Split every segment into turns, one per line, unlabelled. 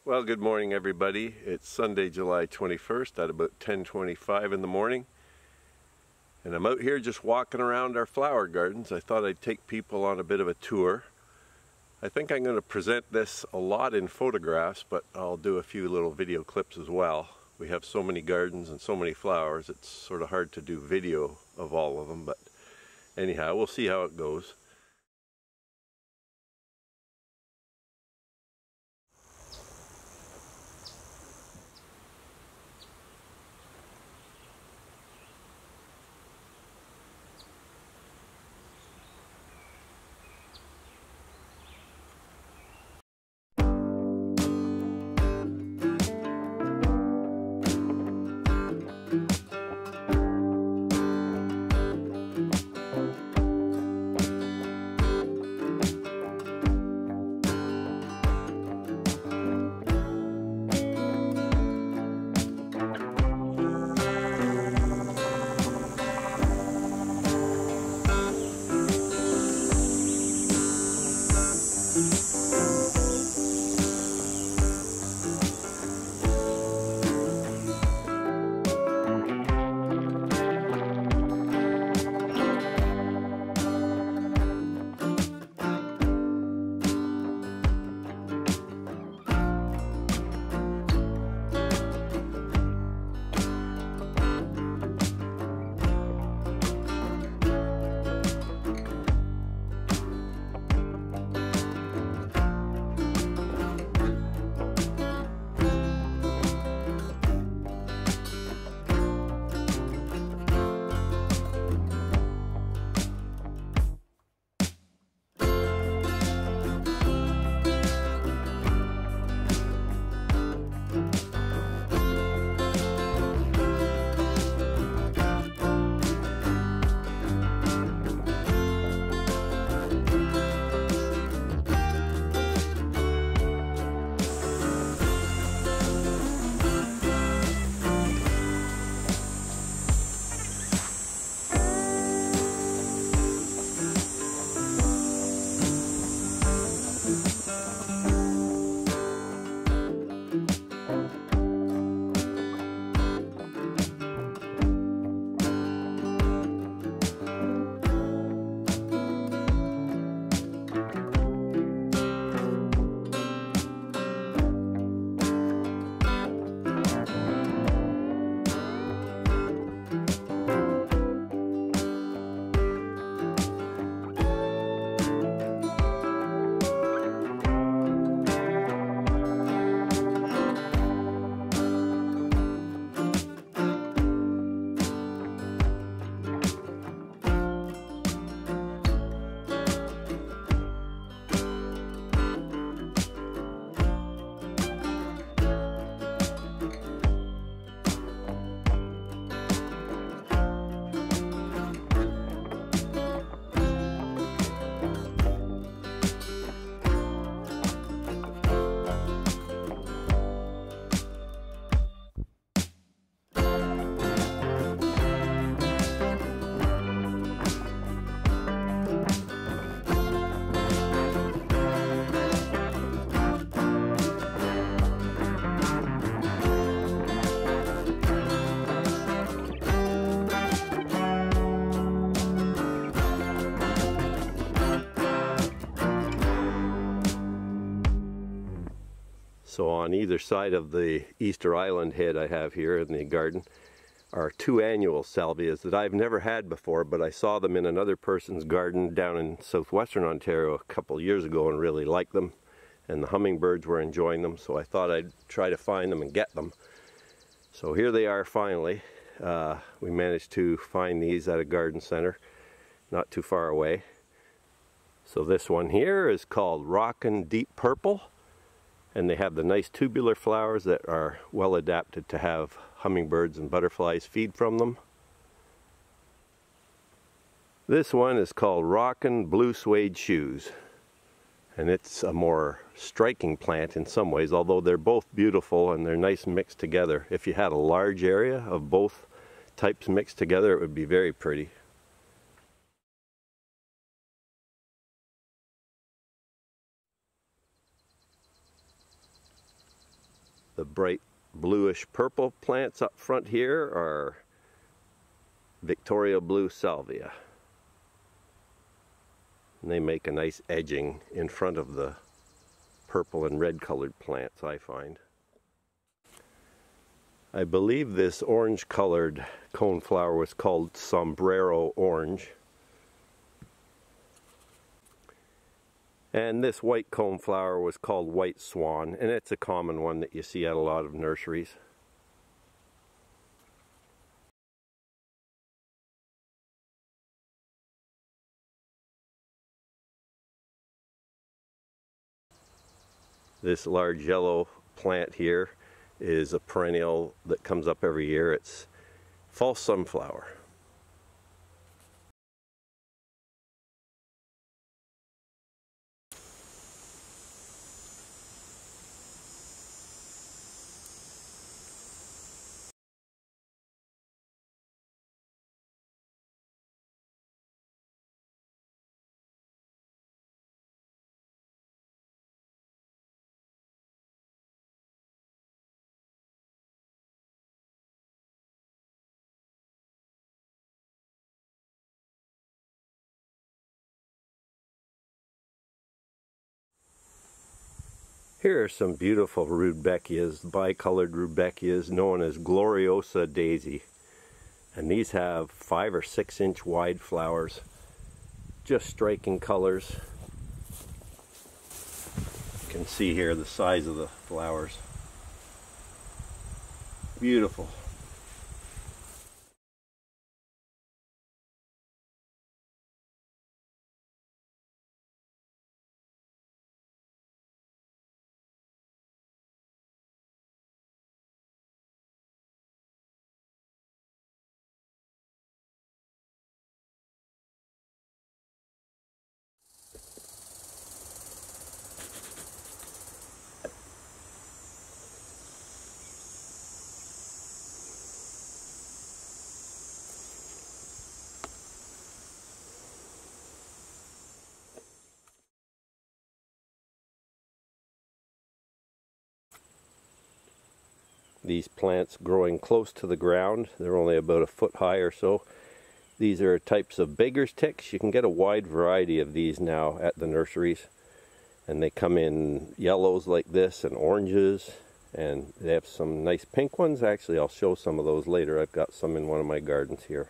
Well, good morning everybody. It's Sunday, July 21st at about 10:25 in the morning. And I'm out here just walking around our flower gardens. I thought I'd take people on a bit of a tour. I think I'm going to present this a lot in photographs, but I'll do a few little video clips as well. We have so many gardens and so many flowers, it's sort of hard to do video of all of them, but anyhow, we'll see how it goes. So on either side of the Easter Island head I have here in the garden are two annual salvias that I've never had before, but I saw them in another person's garden down in southwestern Ontario a couple years ago and really liked them, and the hummingbirds were enjoying them, so I thought I'd try to find them and get them. So here they are finally. We managed to find these at a garden center not too far away. So this one here is called Rockin' Deep Purple, and they have the nice tubular flowers that are well adapted to have hummingbirds and butterflies feed from them. This one is called Rockin' Blue Suede Shoes, and it's a more striking plant in some ways, although they're both beautiful and they're nice mixed together. If you had a large area of both types mixed together, it would be very pretty. The bright bluish purple plants up front here are Victoria Blue Salvia. And they make a nice edging in front of the purple and red colored plants, I find. I believe this orange colored coneflower was called sombrero orange. And this white coneflower was called white swan, and it's a common one that you see at a lot of nurseries. This large yellow plant here is a perennial that comes up every year. It's false sunflower. Here are some beautiful rudbeckias, bicolored rudbeckias known as Gloriosa daisy. And these have 5 or 6 inch wide flowers. Just striking colors. You can see here the size of the flowers. Beautiful. These plants growing close to the ground, they're only about a foot high or so. These are types of beggar's ticks. You can get a wide variety of these now at the nurseries. And they come in yellows like this and oranges. And they have some nice pink ones. Actually, I'll show some of those later. I've got some in one of my gardens here.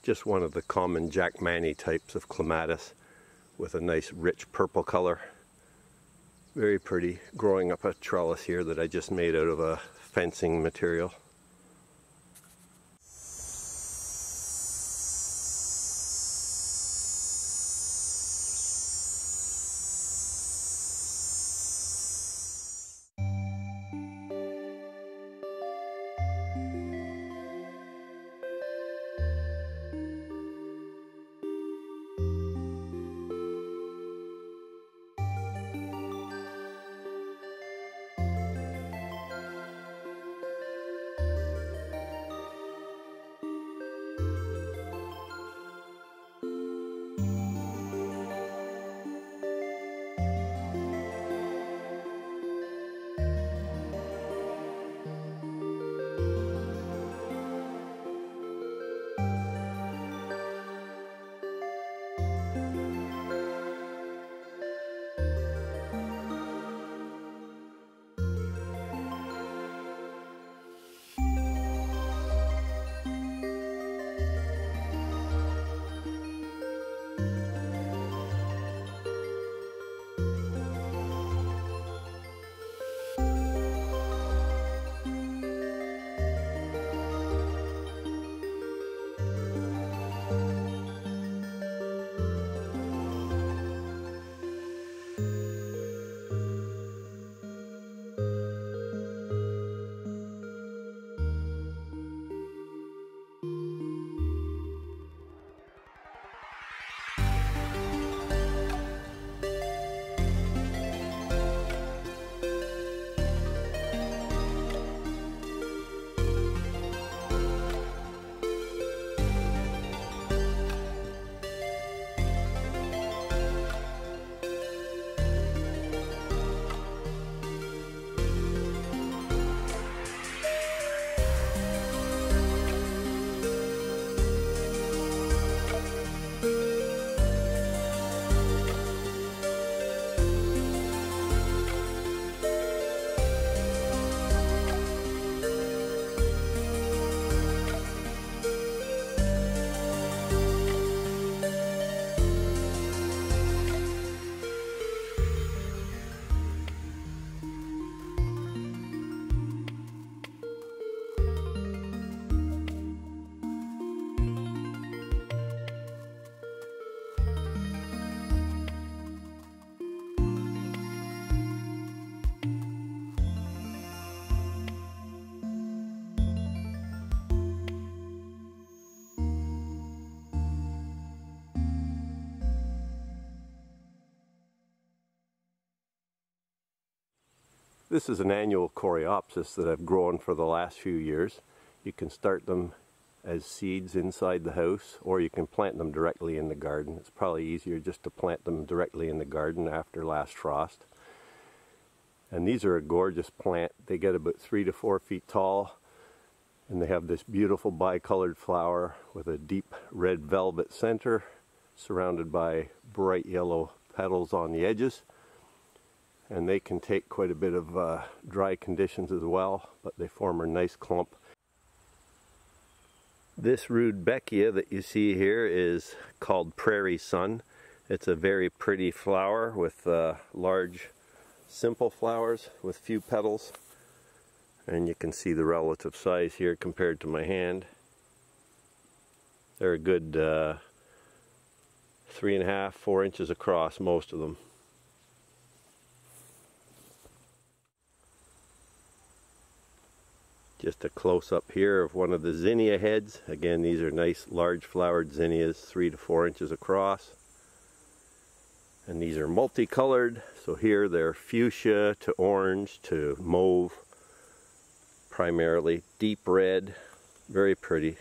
Just one of the common Jackmanii types of clematis with a nice rich purple color. Very pretty, growing up a trellis here that I just made out of a fencing material. This is an annual coreopsis that I've grown for the last few years. You can start them as seeds inside the house, or you can plant them directly in the garden. It's probably easier just to plant them directly in the garden after last frost. And these are a gorgeous plant. They get about 3 to 4 feet tall, and they have this beautiful bicolored flower with a deep red velvet center, surrounded by bright yellow petals on the edges. And they can take quite a bit of dry conditions as well, but they form a nice clump. This rudbeckia that you see here is called prairie sun. It's a very pretty flower with large simple flowers with few petals, and you can see the relative size here compared to my hand. They're a good 3.5 to 4 inches across, most of them. Just a close-up here of one of the zinnia heads. Again, these are nice large flowered zinnias, 3 to 4 inches across. And these are multicolored, so here they're fuchsia to orange to mauve, primarily deep red, very pretty.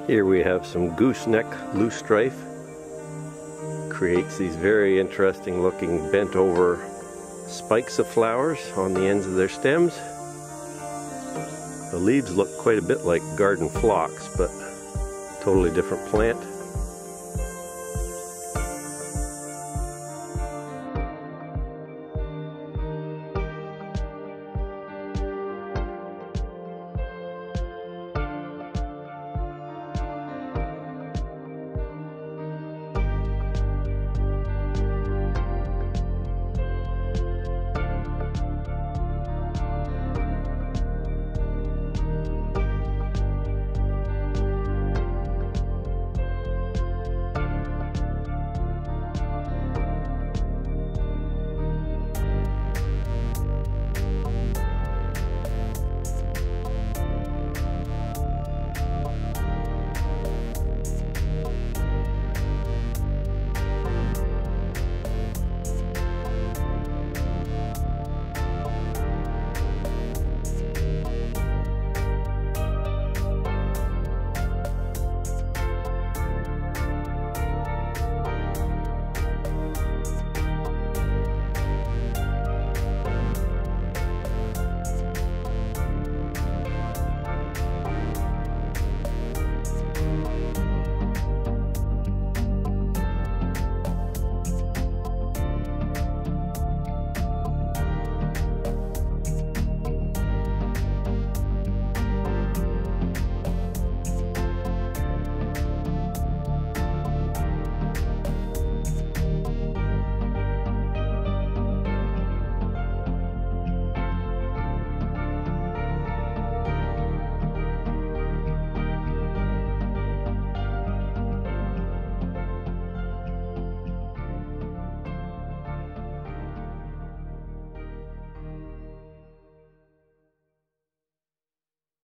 Here we have some gooseneck loosestrife. Creates these very interesting looking bent over spikes of flowers on the ends of their stems. The leaves look quite a bit like garden phlox, but totally different plant.